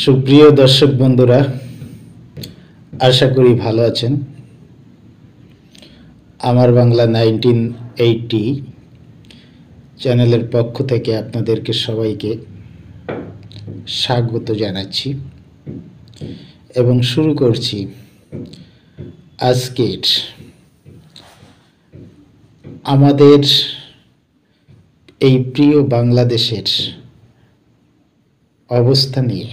সুপ্রিয় দর্শক বন্ধুরা, আশা করি ভালো আছেন। আমার বাংলা 1980 চ্যানেলের পক্ষ থেকে আপনাদেরকে সবাইকে স্বাগত জানাচ্ছি এবং শুরু করছি আজকের আমাদের এই প্রিয় বাংলাদেশের অবস্থা নিয়ে।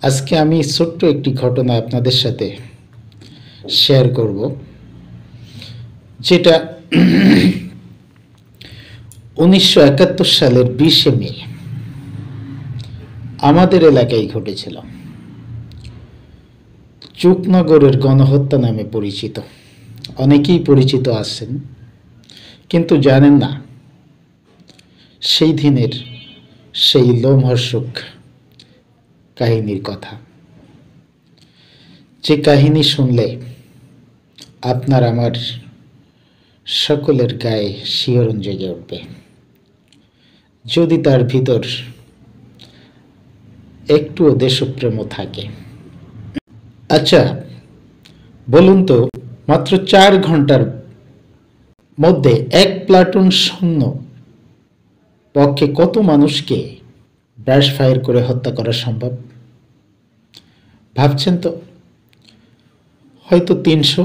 আজকে আমি ছোট্ট একটি ঘটনা আপনাদের সাথে শেয়ার করব, যেটা 1971 সালের 20শে মে আমাদের এলাকায় ঘটেছিল। চুকনগরের গণহত্যা নামে পরিচিত, অনেকেই পরিচিত আছেন, কিন্তু জানেন না সেই দিনের সেই লোমহর্ষক কাহিনীর কথা, যে কাহিনী শুনলে আপনার আমার সকলের গায়ে শিহরণ জেগে উঠবে, যদি তার ভিতর একটুও দেশপ্রেমও থাকে। আচ্ছা বলুন তো, মাত্র 4 ঘন্টার মধ্যে এক প্লাটুন সৈন্য পক্ষে কত মানুষকে ব্রাশ ফায়ার করে হত্যা করা সম্ভব? ভাবছেন তো? হয়তো 300,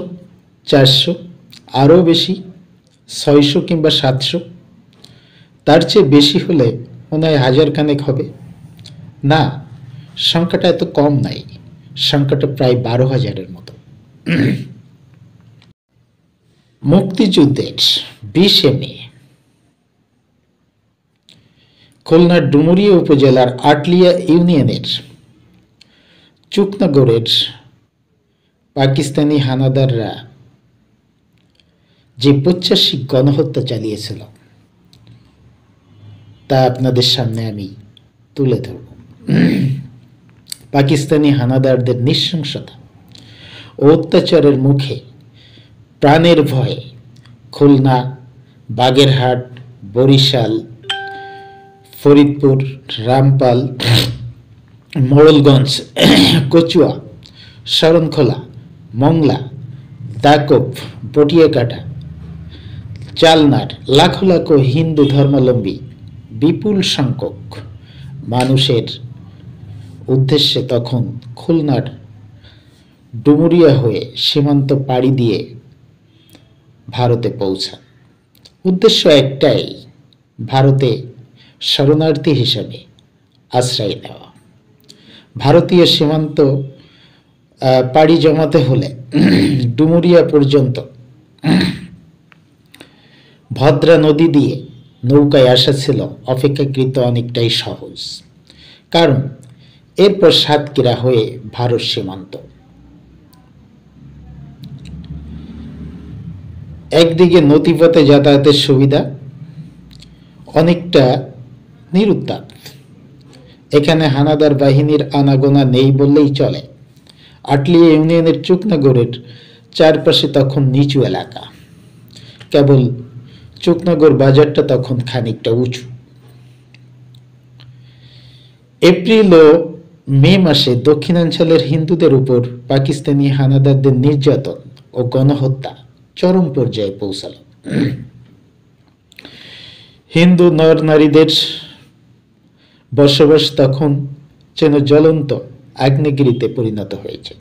400, আরও বেশি, 600 কিংবা 700, তার চেয়ে বেশি হলে মনে হয় 1000 খানেক হবে। না, সংখ্যাটা এত কম নাই, সংখ্যাটা প্রায় 12,000-এর মতো। মুক্তিযুদ্ধের 20শে মে খুলনার ডুমুরিয়া উপজেলার আটলিয়া ইউনিয়নের চুকনগরের পাকিস্তানি হানাদাররা যে পৈশাচিক গণহত্যা চালিয়েছিল তা আপনাদের সামনে আমি তুলে ধরব। পাকিস্তানি হানাদারদের নৃশংসতা ও অত্যাচারের মুখে প্রাণের ভয়ে খুলনা, বাগেরহাট, বরিশাল, ফরিদপুর, রামপাল, মোড়লগঞ্জ, কচুয়া, শরণখোলা, মংলা, দাকব, পটিয়াকাটা, চালনার লাখো লাখো হিন্দু ধর্মাবলম্বী বিপুল সংখ্যক মানুষের উদ্দেশ্যে তখন খুলনার ডুমুরিয়া হয়ে সীমান্ত পাড়ি দিয়ে ভারতে পৌঁছান। উদ্দেশ্য একটাই, ভারতে শরণার্থী হিসেবে আশ্রয় নেওয়া। ভারতীয় সীমান্ত পাড়ি জমাতে হলে ডুমুরিয়া পর্যন্ত ভদ্রা নদী দিয়ে নৌকায় আসা ছিল অপেক্ষাকৃত অনেকটাই সহজ, কারণ এরপর সাতক্ষীরা হয়ে ভারত সীমান্ত। একদিকে নদীপথে যাতায়াতের সুবিধা, অনেকটা নিরুত্তাপ। এখানে হানাদার বাহিনীর আনাগোনা নেই বললেই চলে। আটলিয়া ইউনিয়নের চুকনগরের চারপাশে তখন নিচু এলাকা, কেবল চুকনগর বাজারটা তখন খানিকটা উঁচু। এপ্রিল ও মে মাসে দক্ষিণাঞ্চলের হিন্দুদের উপর পাকিস্তানি হানাদারদের নির্যাতন ও গণহত্যা চরম পর্যায়ে পৌঁছাল। হিন্দু নর নারীদের বসবাস তখন যেন জ্বলন্ত আগ্নেয়গিরিতে পরিণত হয়েছে।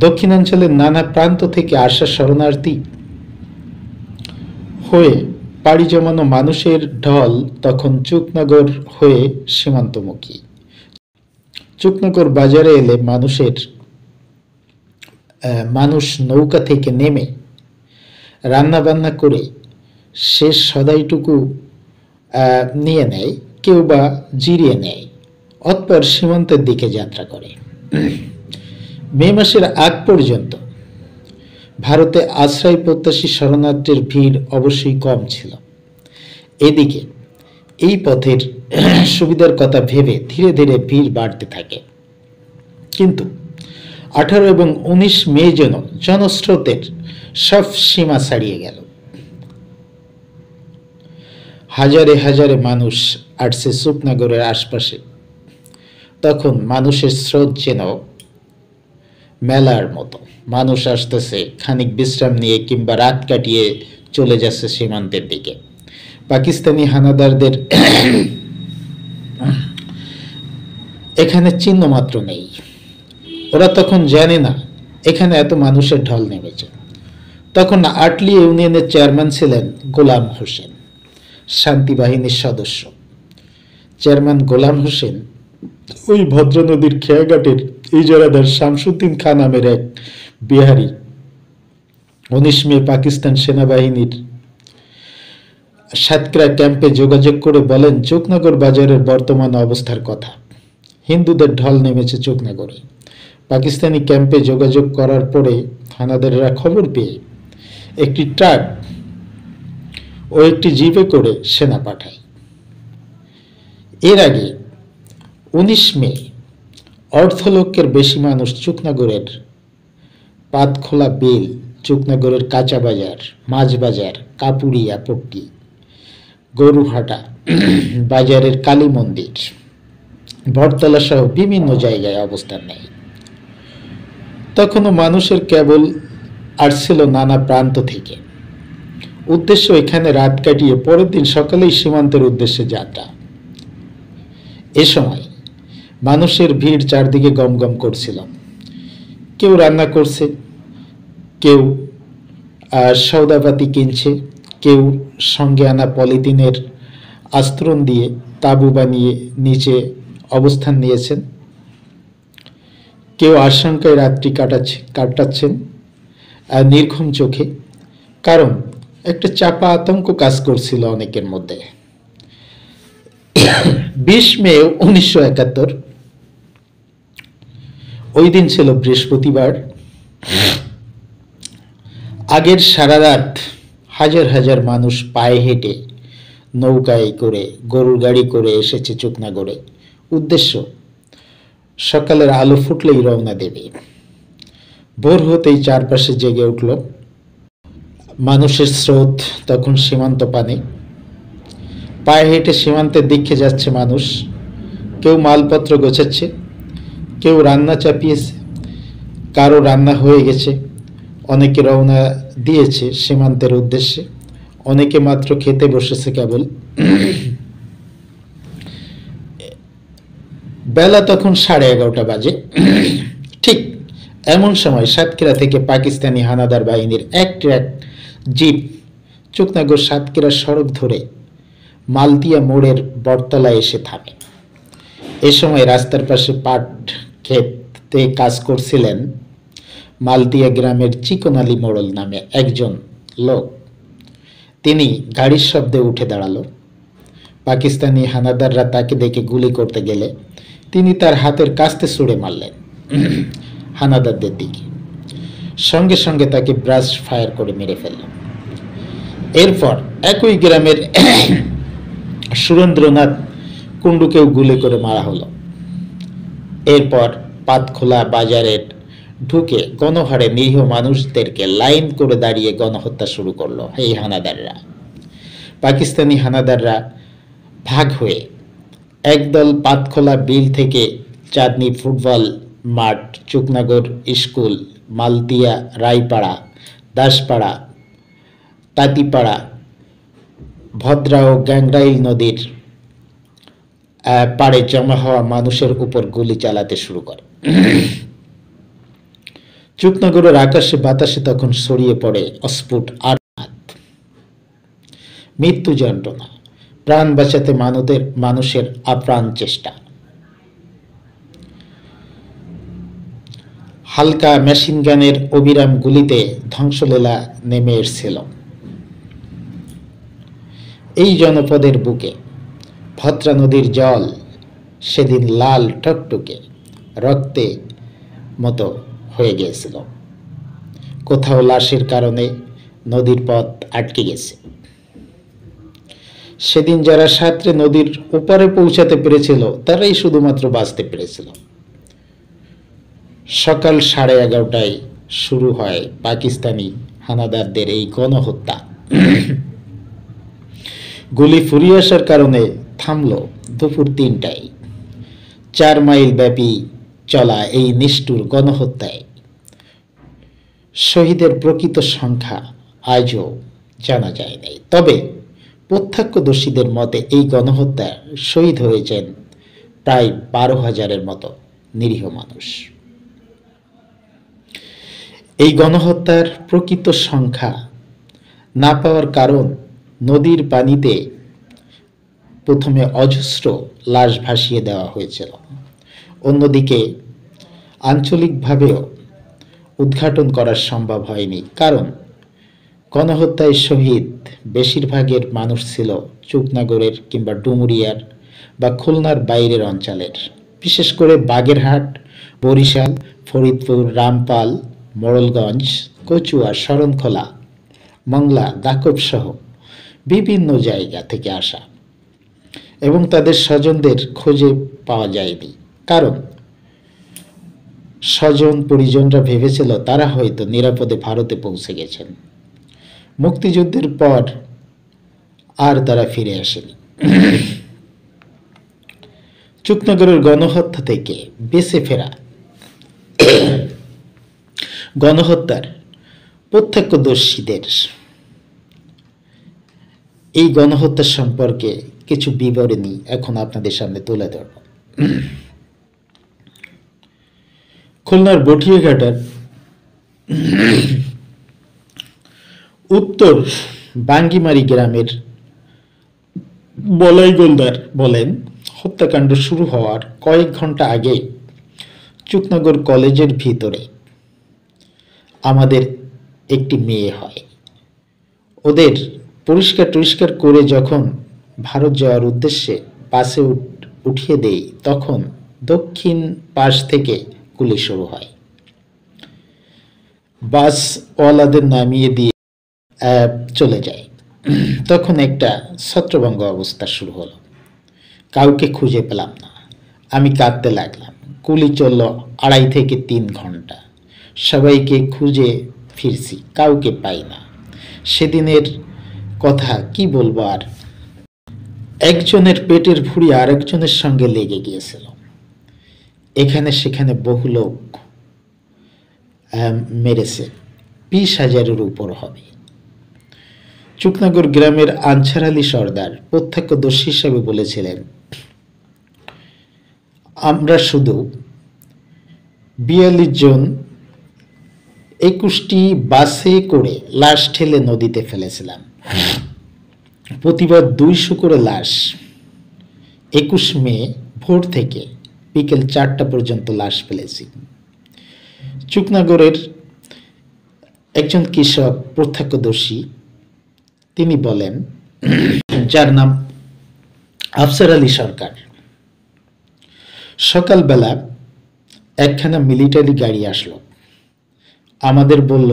দক্ষিণাঞ্চলের নানা প্রান্ত থেকে আসা শরণার্থী হয়ে পাড়ি জমানো মানুষের ঢল তখন চুকনগর হয়ে সীমান্তমুখী। চুকনগর বাজারে এলে মানুষ নৌকা থেকে নেমে রান্না বান্না করে শেষ সদাইটুকু নিয়ে নেয়, কেউ বা জিরিয়ে নেয়, অতঃপর সীমান্তের দিকে যাত্রা করে। মে মাসের আগ পর্যন্ত ভারতে আশ্রয় প্রত্যাশী শরণার্থীর ভিড় অবশ্যই কম ছিল। এদিকে এই পথের সুবিধার কথা ভেবে ধীরে ধীরে ভিড় বাড়তে থাকে, কিন্তু 18 এবং 19 মে যেন জনস্রোতের সব সীমা ছাড়িয়ে গেল। হাজারে হাজারে মানুষ আসছে চুকনাগরের আশপাশে। তখন মানুষের স্রোত যেন মেলার মতো, মানুষ আসতেছে খানিক বিশ্রাম নিয়ে কিংবা রাত কাটিয়ে চলে যাচ্ছে সীমান্তের দিকে। পাকিস্তানি হানাদারদের এখানে চিহ্ন মাত্র নেই। ওরা তখন জানে না এখানে এত মানুষের ঢল নেমেছে। তখন আটলি ইউনিয়নের চেয়ারম্যান ছিলেন গোলাম হোসেন, শান্তি বাহিনীর সদস্য। চেয়ারম্যান গোলাম হোসেন ওই ভদ্র নদীর খেয়াঘাটের ইজারাদার শামসুদ্দিন খান নামের এক বিহারি 19 মে পাকিস্তান সেনাবাহিনীর সাতক্ষীরা ক্যাম্পে যোগাযোগ করে বলেন চুকনগর বাজারের বর্তমান অবস্থার কথা। হিন্দুদের ঢল নেমেছে চুকনগরে। পাকিস্তানি ক্যাম্পে যোগাযোগ করার পরে হানাদাররা খবর পেয়ে একটি ট্রাক ও একটি জিপে করে সেনা পাঠায়। এর আগে 19 মে অর্ধলক্ষের বেশি মানুষ চুকনগরের পাতখোলা বেল, চুকনগরের কাঁচা বাজার, মাছ বাজার, কাপুরিয়া পট্টি, গরুহাটা বাজারের কালী মন্দির, বটতলা সহ বিভিন্ন জায়গায় অবস্থান নেয়। তখনও মানুষের কেবল আসছিল নানা প্রান্ত থেকে। উদ্দেশ্য এখানে রাত কাটিয়ে পরের দিন সকালেই সীমান্তের উদ্দেশ্যে যাত্রা। এ সময় মানুষের ভিড় চারদিকে গমগম করছিল। কেউ রান্না করছে, কেউ সওদাপাতি কিনছে, কেউ সঙ্গে আনা পলিথিনের আস্তরণ দিয়ে তাঁবু বানিয়ে নিচে অবস্থান নিয়েছেন, কেউ আশঙ্কায় রাত্রি কাটাচ্ছেন নির্ঘুম চোখে। কারণ একটা চাপা আতঙ্ক কাজ করছিল অনেকের মধ্যে। 20 মে 1971 ওই দিন ছিল বৃহস্পতিবার। আগের সারা রাত হাজার হাজার মানুষ পায়ে হেঁটে, নৌকায় করে, গরুর গাড়ি করে এসেছে চুকনাগরে। উদ্দেশ্য সকালের আলো ফুটলেই রওনা দেবে। ভোর হতেই চারপাশে জেগে উঠল মানুষের স্রোত। তখন সীমান্ত পানে পায়ে হেঁটে সীমান্তের দিকে যাচ্ছে মানুষ। কেউ মালপত্র গোছাচ্ছে, কেউ রান্না চাপিয়েছে, কারো রান্না হয়ে গেছে। অনেকে রওনা দিয়েছে সীমান্তের উদ্দেশ্যে, অনেকে মাত্র খেতে বসেছে কেবল। বেলা তখন 11:30 বাজে। ঠিক এমন সময় সাতক্ষীরা থেকে পাকিস্তানি হানাদার বাহিনীর এক ট্রাক জিপ চুকনগর সাতক্ষীরা সড়ক ধরে মালতিয়া মোড়ের বটতলায় এসে থামে। এ সময় রাস্তার পাশে পাট ক্ষেতে কাজ করছিলেন মালতিয়া গ্রামের চিকন আলী মোড়ল নামে একজন লোক। তিনি গাড়ির শব্দে উঠে দাঁড়ালো। পাকিস্তানি হানাদাররা তাকে দেখে গুলি করতে গেলে তিনি তার হাতের কাস্তে ছুঁড়ে মারলেন হানাদারদের দিকে। সঙ্গে সঙ্গে তাকে ব্রাশ ফায়ার করে মেরে ফেলল। এরপর একই গ্রামের সুরেন্দ্রনাথ কুণ্ডুকেও গুলি করে মারা হলো। এরপর পাতখোলা বাজারের ঢুকে গণহারে নিরীহ মানুষদেরকে লাইন করে দাঁড়িয়ে গণহত্যা শুরু করলো এই হানাদাররা। পাকিস্তানি হানাদাররা ভাগ হয়ে একদল পাতখোলা বিল থেকে চাঁদনি ফুটবল মাঠ, চুকনগর স্কুল, মালতিয়া, রায়পাড়া, দাসপাড়া, তাঁতিপাড়া, ভদ্রা ও গ্যাংরাইল নদীর পাড়ে জমা হওয়া মানুষের উপর গুলি চালাতে শুরু করে। চুকনগরের আকাশে বাতাসে তখন ছড়িয়ে পড়ে অস্ফুট আর্তনাদ, মৃত্যু যন্ত্রণা, প্রাণ বাঁচাতে মানুষের আপ্রাণ চেষ্টা। হালকা মেশিন গানের অবিরাম গুলিতে ধ্বংসলীলা নেমে এসেছিল এই জনপদের বুকে। ভদ্রা নদীর জল সেদিন লাল টকটকে রক্তে মতো হয়ে গিয়েছিল। কোথাও লাশের কারণে নদীর পথ আটকে গেছে। সেদিন যারা সাঁতরে নদীর ওপারে পৌঁছাতে পেরেছিল তারাই শুধুমাত্র বাঁচতে পেরেছিল। সকাল 11:30টায় শুরু হয় পাকিস্তানি হানাদারদের এই গণহত্যা। গুলি ফুরিয়ে আসার কারণে থামল দুপুর ৩টায়। ৪ মাইল ব্যাপী চলা এই নিষ্ঠুর গণহত্যায় শহীদের প্রকৃত সংখ্যা আজও জানা যায় নাই। তবে প্রত্যক্ষদর্শীদের মতে এই গণহত্যায় শহীদ হয়েছেন প্রায় ১২,০০০-এর মতো নিরীহ মানুষ। এই গণহত্যার প্রকৃত সংখ্যা না পাওয়ার কারণ, নদীর পানিতে প্রথমে অজস্র লাশ ভাসিয়ে দেওয়া হয়েছিল। অন্যদিকে আঞ্চলিকভাবেও উদ্ঘাটন করা সম্ভব হয়নি, কারণ গণহত্যায় শহীদ বেশিরভাগের মানুষ ছিল চুকনাগরের কিংবা ডুমুরিয়ার বা খুলনার বাইরের অঞ্চলের। বিশেষ করে বাগেরহাট, বরিশাল, ফরিদপুর, রামপাল, মোড়লগঞ্জ, কচুয়া, শরণখোলা, মংলা, দাকব সহ বিভিন্ন জায়গা থেকে আসা এবং তাদের স্বজনদের খোঁজে পাওয়া যায়নি, কারণ স্বজন পরিজনরা ভেবেছিল তারা হয়তো নিরাপদে ভারতে পৌঁছে গেছেন। মুক্তিযুদ্ধের পর আর তারা ফিরে আসেনি। চুকনগরের গণহত্যা থেকে বেঁচে ফেরা গণহত্যার প্রত্যক্ষদর্শীদের এই গণহত্যা সম্পর্কে কিছু বিবরণী এখন আপনাদের সামনে তুলে ধরব। খুলনার বটিয়াঘাটার উত্তর বাঙ্গিমারি গ্রামের বলাই গোলদার বলেন, হত্যাকাণ্ড শুরু হওয়ার কয়েক ঘন্টা আগে চুকনগর কলেজের ভিতরে আমাদের একটি মেয়ে হয়। ওদের পরিষ্কার করে যখন ভারত যাওয়ার উদ্দেশ্যে বাসে উঠিয়ে দেই, তখন দক্ষিণ পাশ থেকে গুলি শুরু হয়। বাসওয়ালাদের নামিয়ে দিয়ে চলে যায়। তখন একটা ছত্রভঙ্গ অবস্থা শুরু হলো। কাউকে খুঁজে পেলাম না। আমি কাঁদতে লাগলাম। গুলি চলল 2.5 থেকে 3 ঘন্টা। সবাইকে খুঁজে ফিরছি, কাউকে পাই না। সেদিনের কথা কি বলবো আর। একজনের পেটের ভুঁড়ি আরেকজনের সঙ্গে লেগে গিয়েছিল। এখানে সেখানে বহু লোক মেরেছে, 20,000-এর উপর হবে। চুকনগর গ্রামের আনসার আলী সর্দার প্রত্যক্ষদর্শী হিসাবে বলেছিলেন, আমরা শুধু 42 জন 21টি বাসে করে লাশ ঠেলে নদীতে ফেলেছিলাম। প্রতিবার 200 করে লাশ। 21 মে ভোর থেকে বিকেল 4টা পর্যন্ত লাশ ফেলেছি। চুকনগরের একজন কৃষক প্রত্যক্ষদর্শী, তিনি বলেন, যার নাম আফসার আলী সরকার, সকালবেলা একখানা মিলিটারি গাড়ি আসলো। আমাদের বলল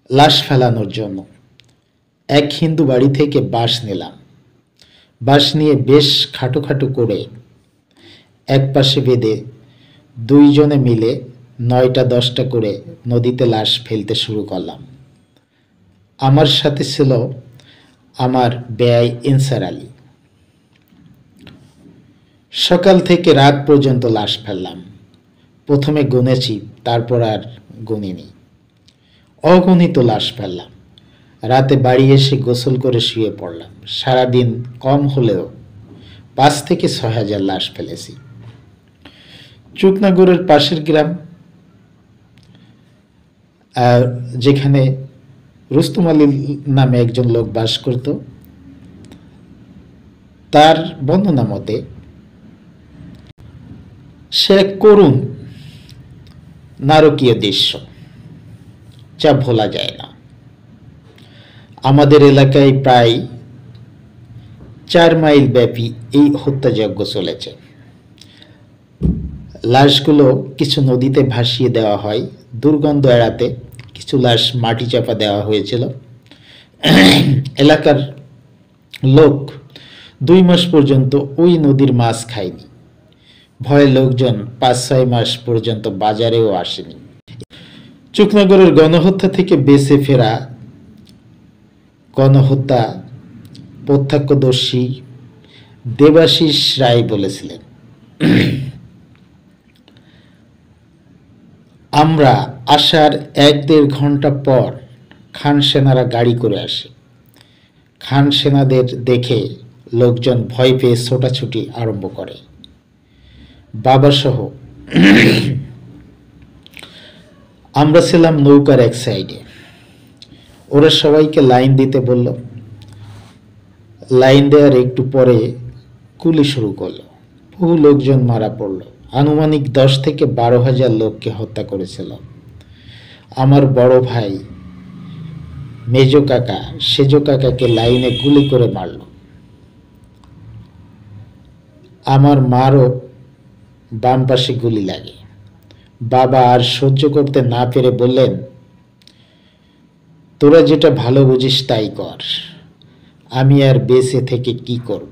লাশ ফেলানোর জন্য। এক হিন্দু বাড়ি থেকে বাঁশ নিলাম। বাঁশ নিয়ে বেশ খাটো করে এক পাশে বেঁধে 2 জনে মিলে 9টা-10টা করে নদীতে লাশ ফেলতে শুরু করলাম। আমার সাথে ছিল আমার বেয়াই ইনসার আলী। সকাল থেকে রাত পর্যন্ত লাশ ফেললাম। প্রথমে গুনেছি, তারপর আর গুনিনি। অগণিত লাশ ফেললাম। রাতে বাড়ি এসে গোসল করে শুয়ে পড়লাম। সারাদিন কম হলেও 5 থেকে 6,000 লাশ ফেলেছি। চুকনগরের পাশের গ্রাম, যেখানে রুস্তম আলী নামে একজন লোক বাস করত, তার বর্ণনা মতে সে এক করুণ নারকীয় দৃশ্য, যা ভোলা যায় না। আমাদের এলাকায় প্রায় 4 মাইল ব্যাপী এই হত্যাযজ্ঞ চলেছে। লাশগুলো কিছু নদীতে ভাসিয়ে দেওয়া হয়। দুর্গন্ধ এড়াতে কিছু লাশ মাটি চাপা দেওয়া হয়েছিল। এলাকার লোক 2 মাস পর্যন্ত ওই নদীর মাছ খায়নি। ভয়ে লোকজন 5-6 মাস পর্যন্ত বাজারেও আসেনি। চুকনগরের গণহত্যা থেকে বেঁচে ফেরা গণহত্যা প্রত্যক্ষদর্শী দেবাশিস রায় বলেছিলেন, আমরা আসার 1-1.5 ঘন্টা পর খান সেনারা গাড়ি করে আসে। খান সেনাদের দেখে লোকজন ভয় পেয়ে ছোটাছুটি আরম্ভ করে। বাবাসহ আমরা ছিলাম নৌকার এক সাইডে। ওরা সবাইকে লাইন দিতে বলল। লাইন দেওয়ার একটু পরে গুলি শুরু করলো। বহু লোকজন মারা পড়ল। আনুমানিক 10 থেকে 12,000 লোককে হত্যা করেছিল। আমার বড় ভাই মেজো কাকা সেজো কাকাকে লাইনে গুলি করে মারল। আমার মারও বাম পাশে গুলি লাগে। বাবা আর সহ্য করতে না পেরে বললেন, তোরা যেটা ভালো বুঝিস তাই কর, আমি আর বেঁচে থেকে কি করব?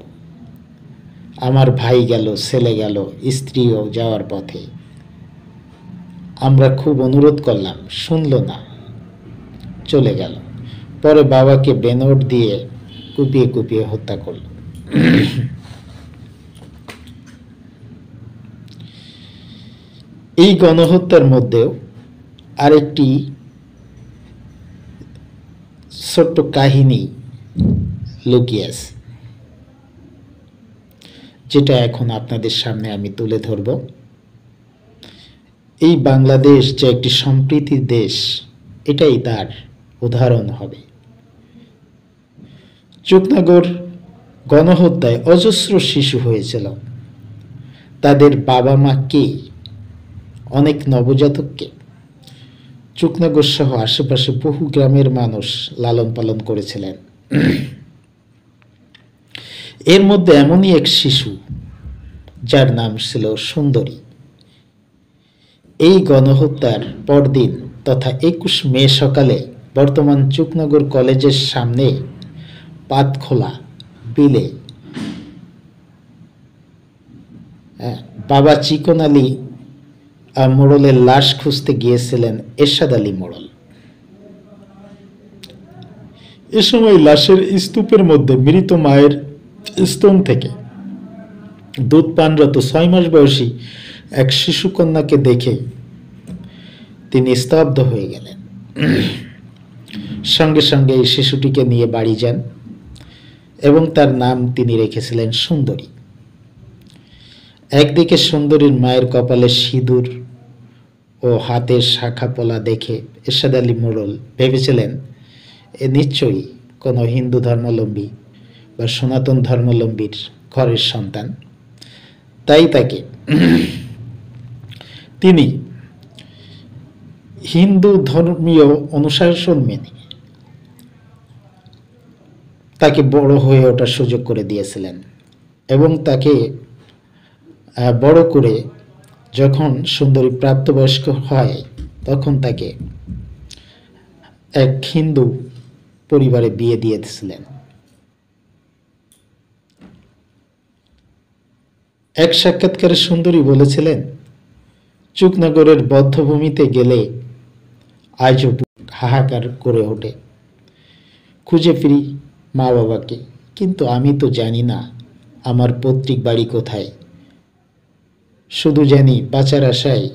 আমার ভাই গেল, ছেলে গেল, স্ত্রীও যাওয়ার পথে। আমরা খুব অনুরোধ করলাম, শুনল না, চলে গেল। পরে বাবাকে বেনোট দিয়ে কুপিয়ে কুপিয়ে হত্যা করল। এই গণহত্যার মধ্যেও আরেকটি ছোট্ট কাহিনী লুকিয়ে আছে, যেটা এখন আপনাদের সামনে আমি তুলে ধরব। এই বাংলাদেশ যে একটি সম্প্রীতির দেশ, এটাই তার উদাহরণ হবে। চুকনাগর গণহত্যায় অজস্র শিশু হয়েছিল। তাদের বাবা মা কে? অনেক নবজাতককে চুকনাগর সহ আশেপাশে বহু গ্রামের মানুষ লালন পালন করেছিলেন। এর মধ্যে এমনই এক শিশু যার নাম ছিল সুন্দরী। এই গণহত্যার পরদিন তথা 21 মে সকালে বর্তমান চুকনগর কলেজের সামনে পাতখোলা বিলে বাবা চিকন আলী মোড়লের লাশ খুঁজতে গিয়েছিলেন এরশাদ আলী মোড়ল। এ সময় লাশের স্তূপের মধ্যে মৃত মায়ের স্তন থেকে দুধ পানরত 6 মাস বয়সী এক শিশুকন্যাকে দেখে তিনি স্তব্ধ হয়ে গেলেন। সঙ্গে সঙ্গে এই শিশুটিকে নিয়ে বাড়ি যান এবং তার নাম তিনি রেখেছিলেন সুন্দরী। একদিকে সুন্দরীর মায়ের কপালে সিঁদুর ও হাতের শাখা পলা দেখে এরশাদ আলী মোড়ল ভেবেছিলেন এ নিশ্চয়ই কোনো হিন্দু ধর্মাবলম্বী বা সনাতন ধর্মাবলম্বীর ঘরের সন্তান। তাই তাকে তিনি হিন্দু ধর্মীয় অনুশাসন মেনে তাকে বড় হয়ে ওঠার সুযোগ করে দিয়েছিলেন এবং তাকে বড় করে যখন সুন্দরী প্রাপ্তবয়স্ক হয় তখন তাকে এক হিন্দু পরিবারে বিয়ে দিয়েছিলেন। এক সাক্ষাৎকারে সুন্দরী বলেছিলেন, চুকনগরের বদ্ধভূমিতে গেলে আজও হাহাকার করে ওঠে, খুঁজে ফিরি মা বাবাকে, কিন্তু আমি তো জানি না আমার পৈতৃক বাড়ি কোথায়। শুধু জানি বাঁচার আশায়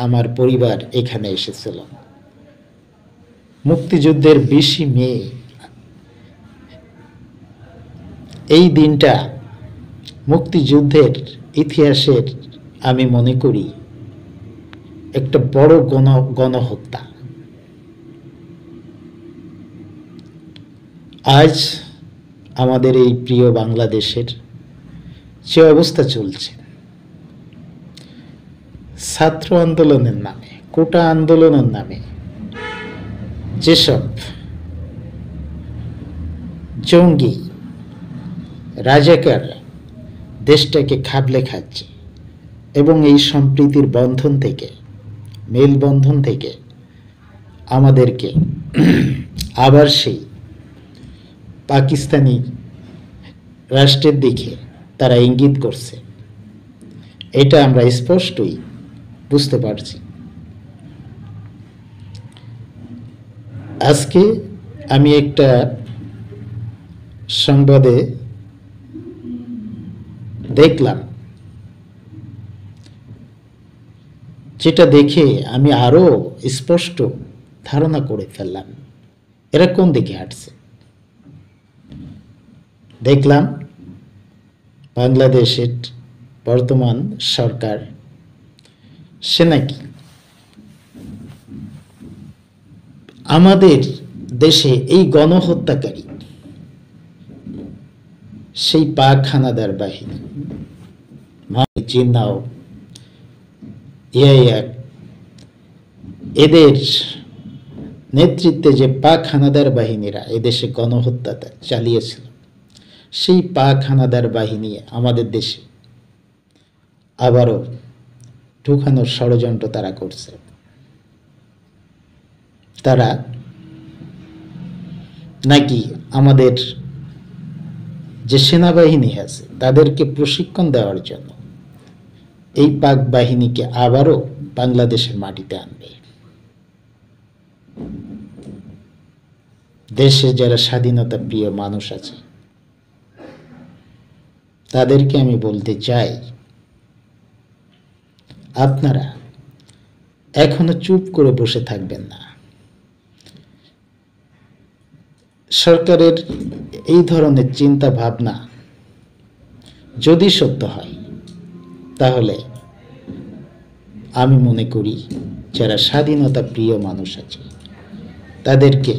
আমার পরিবার এখানে এসেছিল। মুক্তিযুদ্ধের 20 মে এই দিনটা মুক্তিযুদ্ধের ইতিহাসের আমি মনে করি একটা বড় গণহত্যা। আজ আমাদের এই প্রিয় বাংলাদেশের যে অবস্থা চলছে, ছাত্র আন্দোলনের নামে, কোটা আন্দোলনের নামে যেসব জঙ্গি রাজাকার দেশটাকে খাবলে খাচ্ছে এবং এই সম্প্রীতির বন্ধন থেকে, মেলবন্ধন থেকে আমাদেরকে আবার সেই পাকিস্তানি রাষ্ট্রের দিকে তারা ইঙ্গিত করছে, এটা আমরা স্পষ্টই বুঝতে পারছি। আজকে আমি একটা সংবাদে দেখলাম, যেটা দেখে আমি আরো স্পষ্ট ধারণা করে ফেললাম এরা কোন দিকে হাঁটছে। দেখলাম বাংলাদেশের বর্তমান সরকার সে নাকি আমাদের দেশে এই গণহত্যাকারী সেই পাক হানাদার বাহিনী জিন্নাও এদের নেতৃত্বে যে পাক হানাদার বাহিনীরা এদেশে গণহত্যা চালিয়েছিল, সেই পাক হানাদার বাহিনী আমাদের দেশে আবারও ঢুকানোর ষড়যন্ত্র তারা করছে। তারা নাকি আমাদের যে সেনাবাহিনী আছে তাদেরকে প্রশিক্ষণ দেওয়ার জন্য এই পাক বাহিনীকে আবারও বাংলাদেশের মাটিতে আনবে। দেশে যারা স্বাধীনতা প্রিয় মানুষ আছে তাদেরকে আমি বলতে চাই, আপনারা এখনো চুপ করে বসে থাকবেন না। সরকারের এই ধরনের চিন্তা ভাবনা যদি সত্য হয় তাহলে আমি মনে করি যারা স্বাধীনতা প্রিয় মানুষ আছে তাদেরকে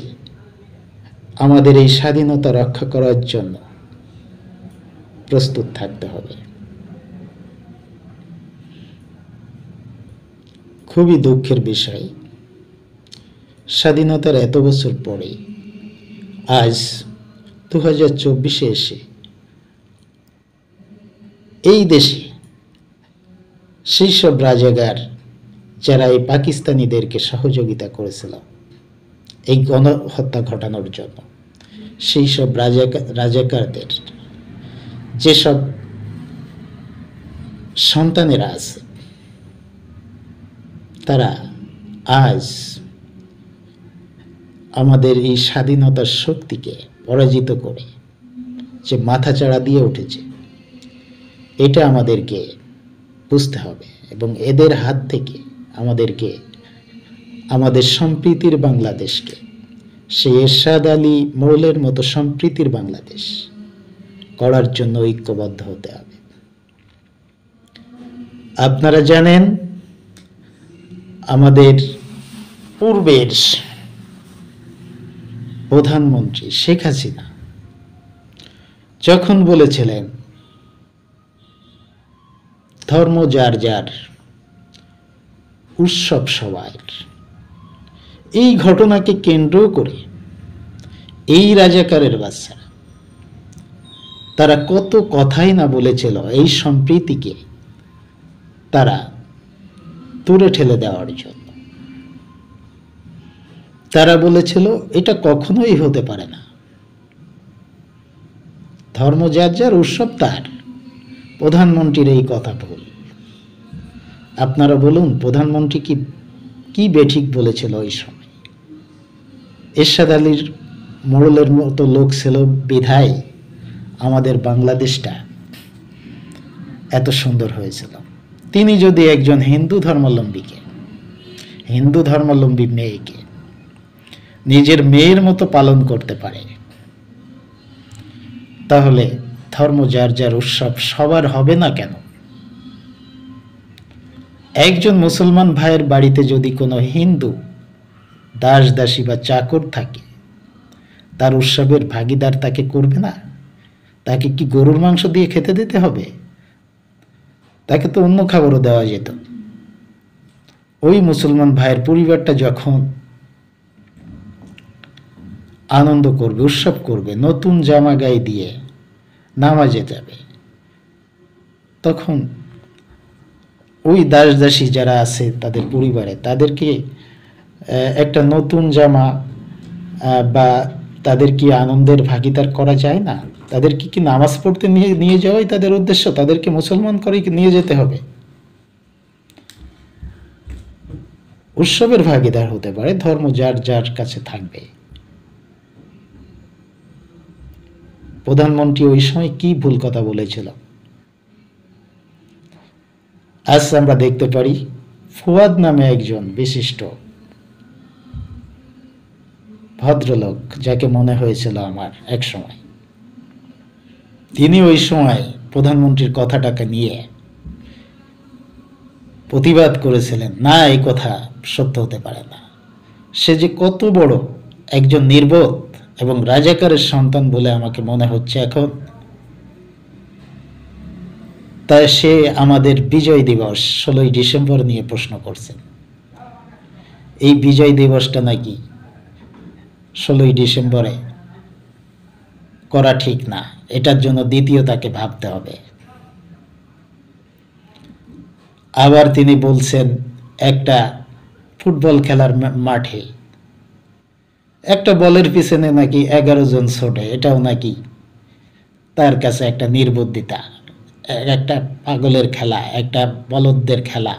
আমাদের এই স্বাধীনতা রক্ষা করার জন্য প্রস্তুত থাকতে হবে। খুবই দুঃখের বিষয়, স্বাধীনতার এত বছর পরে আজ 2024-এ এসে এই দেশে সেই সব রাজাকার যারা এই পাকিস্তানিদেরকে সহযোগিতা করেছিল এই গণহত্যা ঘটানোর জন্য, সেই সব রাজাকারদের যেসব সন্তানেরা আছে তারা আজ আমাদের এই স্বাধীনতার শক্তিকে পরাজিত করে যে মাথাচাড়া দিয়ে উঠেছে, এটা আমাদেরকে বুঝতে হবে এবং এদের হাত থেকে আমাদেরকে আমাদের সম্প্রীতির বাংলাদেশকে, সেই এরশাদ আলী মোড়লের মতো সম্প্রীতির বাংলাদেশ করার জন্য ঐক্যবদ্ধ হতে হবে। আপনারা জানেন আমাদের পূর্বের প্রধানমন্ত্রী শেখ হাসিনা যখন বলেছিলেন ধর্ম যার যার, উৎসব সবার, এই ঘটনাকে কেন্দ্র করে এই রাজাকারের বাচ্চারা তারা কত কথাই না বলেছিল এই সম্প্রীতিকে তারা দূরে ঠেলে দেওয়ার জন্য। তারা বলেছিল এটা কখনোই হতে পারে না, ধর্ম যার যার, উৎসব তার। প্রধানমন্ত্রীর এই কথা ভুল। আপনারা বলুন প্রধানমন্ত্রী কি বেঠিক বলেছিল ওই সময়? এরশাদ আলীর মোড়লের মতো লোক ছিল বিধায় আমাদের বাংলাদেশটা এত সুন্দর হয়েছিল। তিনি যদি একজন হিন্দু ধর্মাবলম্বী মেয়েকে নিজের মেয়ের মতো পালন করতে পারে, তাহলে ধর্ম যার যার, উৎসব সবার হবে না কেন? একজন মুসলমান ভাইয়ের বাড়িতে যদি কোনো হিন্দু দাস দাসী বা চাকর থাকে, তার উৎসবের ভাগিদার তাকে করবে না? তাকে কি গরুর মাংস দিয়ে খেতে দিতে হবে? তাকে তো অন্য খাবারও দেওয়া যেত। ওই মুসলমান ভাইয়ের পরিবারটা যখন আনন্দ করবে, উৎসব করবে, নতুন জামা গায়ে দিয়ে নামাজে যাবে, তখন ওই দাস দাসী যারা আছে তাদের পরিবারে তাদেরকে একটা নতুন জামা বা তাদের কি আনন্দের ভাগিদার করা যায় না? তাদেরকে কি নামাজ পড়তে নিয়ে যাওয়াই তাদের উদ্দেশ্য? তাদেরকে মুসলমান করে নিয়ে যেতে হবে? উৎসবের ভাগিদার হতে পারে, ধর্ম যার যার কাছে থাকবে। প্রধানমন্ত্রী ওই সময় কি ভুল কথা বলেছিল? আজ আমরা দেখতে পারি ফুয়াদ নামে একজন বিশিষ্ট ভদ্রলোক, যাকে মনে হয়েছিল আমার এক সময়, তিনি ওই সময় প্রধানমন্ত্রীর কথাটাকে নিয়ে প্রতিবাদ করেছিলেন, না এই কথা সত্য হতে পারে না। সে যে কত বড় একজন নির্বোধ এবং রাজাকারের সন্তান বলে আমাকে মনে হচ্ছে এখন। তাই সে আমাদের বিজয় দিবস 16ই ডিসেম্বর নিয়ে প্রশ্ন করছেন। এই বিজয় দিবসটা নাকি 16ই ডিসেম্বরে করা ঠিক না, এটার জন্য দ্বিতীয় তাকে ভাবতে হবে। আবার তিনি বলছেন একটা ফুটবল খেলার মাঠে একটা বলের পিছনে নাকি 11 জন ছোটে, এটাও নাকি তার কাছে একটা নির্বুদ্ধিতা, একটা পাগলের খেলা, একটা বলদদের খেলা।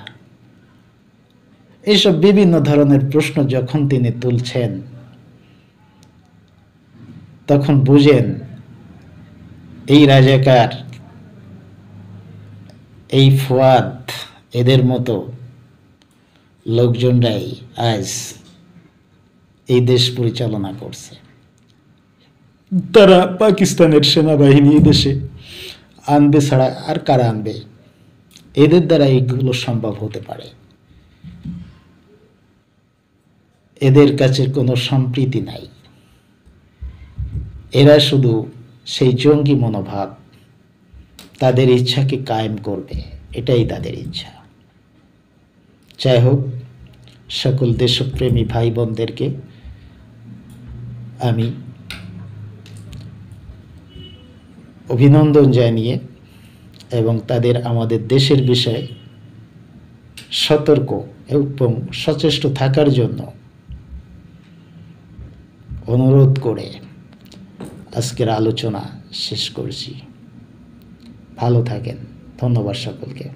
এইসব বিভিন্ন ধরনের প্রশ্ন যখন তিনি তুলছেন, তখন বুঝেন এই রাজাকার, এই ফুয়াদ, এদের মতো লোকজনরাই আজ এই দেশ পরিচালনা করছে। তারা পাকিস্তানের সেনাবাহিনী দেশে আনবে ছাড়া আর কারা আনবে? এদের দ্বারা এইগুলো সম্ভব হতে পারে। এদের কাছে কোনো সম্প্রীতি নাই, এরা শুধু সেই জঙ্গি মনোভাব, তাদের ইচ্ছাকে কায়েম করবে, এটাই তাদের ইচ্ছা। যাই হোক, সকল দেশপ্রেমী ভাই বোনদেরকে আমি অভিনন্দন জানিয়ে এবং তাদের আমাদের দেশের বিষয়ে সতর্ক এবং সচেষ্ট থাকার জন্য অনুরোধ করে আজকের আলোচনা শেষ করছি। ভালো থাকেন। ধন্যবাদ সকলকে।